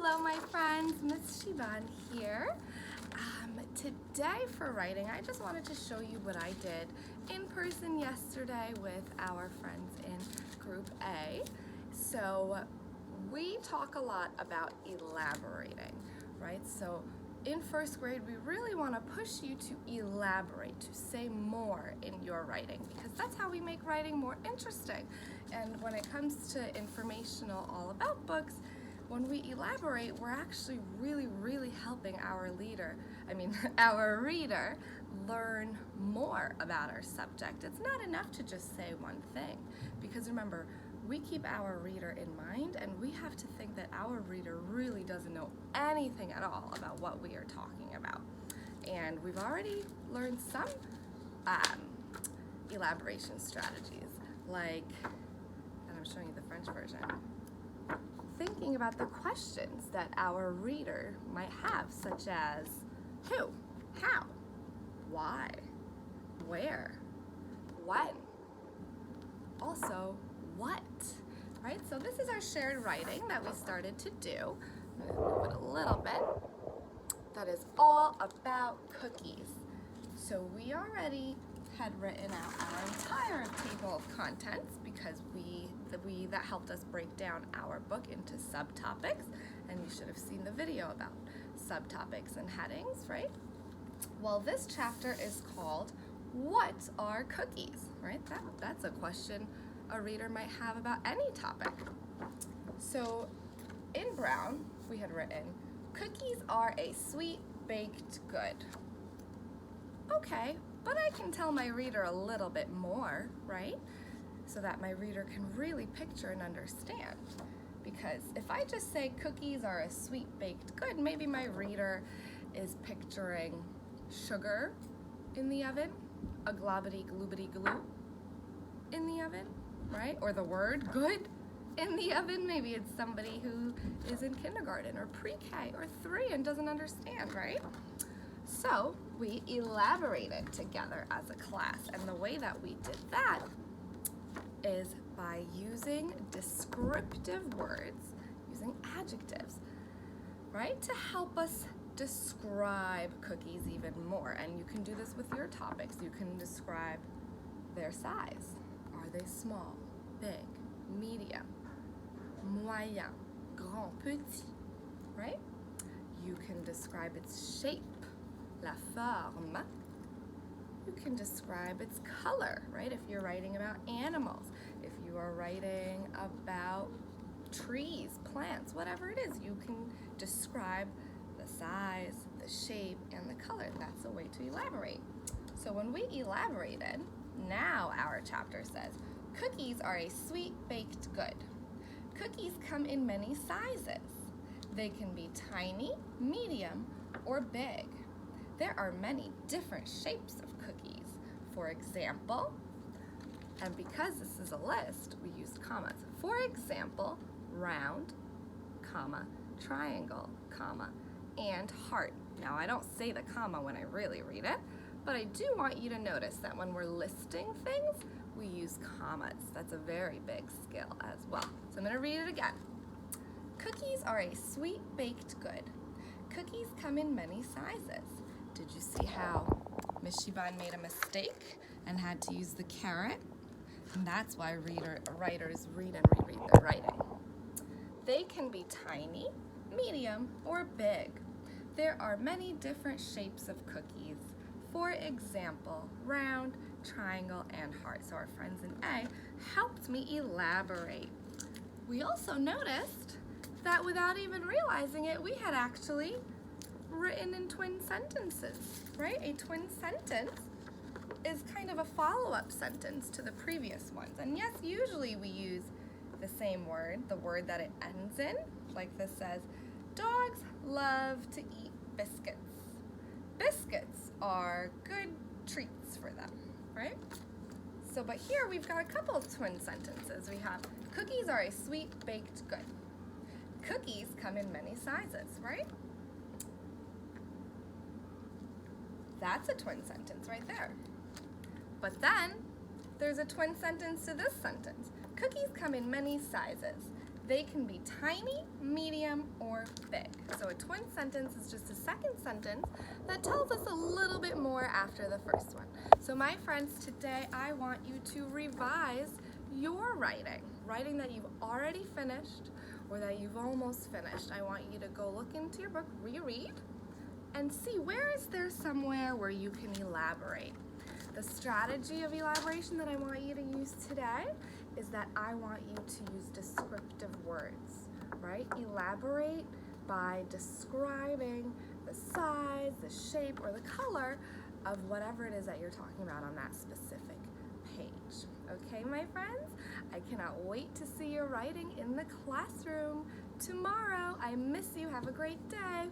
Hello my friends, Miss Shivan here. Today for writing, I just wanted to show you what I did in person yesterday with our friends in Group A. So we talk a lot about elaborating, right? So in first grade, we really want to push you to elaborate, to say more in your writing, because that's how we make writing more interesting. And when it comes to informational all about books, when we elaborate, we're actually really helping our our reader learn more about our subject. It's not enough to just say one thing, because remember, we keep our reader in mind, and we have to think that our reader really doesn't know anything at all about what we are talking about. And we've already learned some elaboration strategies, like, and I'm showing you the French version, thinking about the questions that our reader might have, such as who, how, why, where, when, also what, right? So this is our shared writing that we started to do. I'm going to move it a little bit. That is all about cookies. So we already had written out our entire table of contents, because that helped us break down our book into subtopics, and you should have seen the video about subtopics and headings, right? Well, this chapter is called What Are Cookies, right? That's a question a reader might have about any topic. So in brown, we had written, cookies are a sweet baked good. Okay, but I can tell my reader a little bit more, right? So that my reader can really picture and understand. Because if I just say cookies are a sweet baked good, maybe my reader is picturing sugar in the oven, a globbity gloobity glue in the oven, right? Or the word good in the oven. Maybe it's somebody who is in kindergarten or pre-K or 3 and doesn't understand, right? So we elaborated together as a class, and the way that we did that is by using descriptive words, using adjectives, right, to help us describe cookies even more. And you can do this with your topics. You can describe their size. Are they small, big, medium, moyen, grand, petit, right? You can describe its shape, la forme. You can describe its color, right? If you're writing about animals, if you are writing about trees, plants, whatever it is, you can describe the size, the shape, and the color. That's a way to elaborate. So when we elaborated, now our chapter says, cookies are a sweet baked good. Cookies come in many sizes. They can be tiny, medium, or big. There are many different shapes of cookies. For example, and because this is a list, we used commas. For example, round, comma, triangle, comma, and heart. Now, I don't say the comma when I really read it, but I do want you to notice that when we're listing things, we use commas. That's a very big skill as well. So I'm going to read it again. Cookies are a sweet baked good. Cookies come in many sizes. Did you see how Miss Shivan made a mistake and had to use the caret? And that's why writers read and reread their writing. They can be tiny, medium, or big. There are many different shapes of cookies. For example, round, triangle, and heart. So our friends in A helped me elaborate. We also noticed that without even realizing it, we had actually written in twin sentences, right? A twin sentence is kind of a follow-up sentence to the previous ones. And yes, usually we use the same word, the word that it ends in, like this says, dogs love to eat biscuits. Biscuits are good treats for them, right? So, but here we've got a couple of twin sentences. We have, cookies are a sweet baked good. Cookies come in many sizes, right? That's a twin sentence right there. But then there's a twin sentence to this sentence. Cookies come in many sizes. They can be tiny, medium, or big. So a twin sentence is just a second sentence that tells us a little bit more after the first one. So my friends, today I want you to revise your writing that you've already finished or that you've almost finished. I want you to go look into your book, reread, and see where is there somewhere where you can elaborate. The strategy of elaboration that I want you to use today is that I want you to use descriptive words, right? Elaborate by describing the size, the shape, or the color of whatever it is that you're talking about on that specific page. Okay, my friends? I cannot wait to see your writing in the classroom tomorrow. I miss you. Have a great day.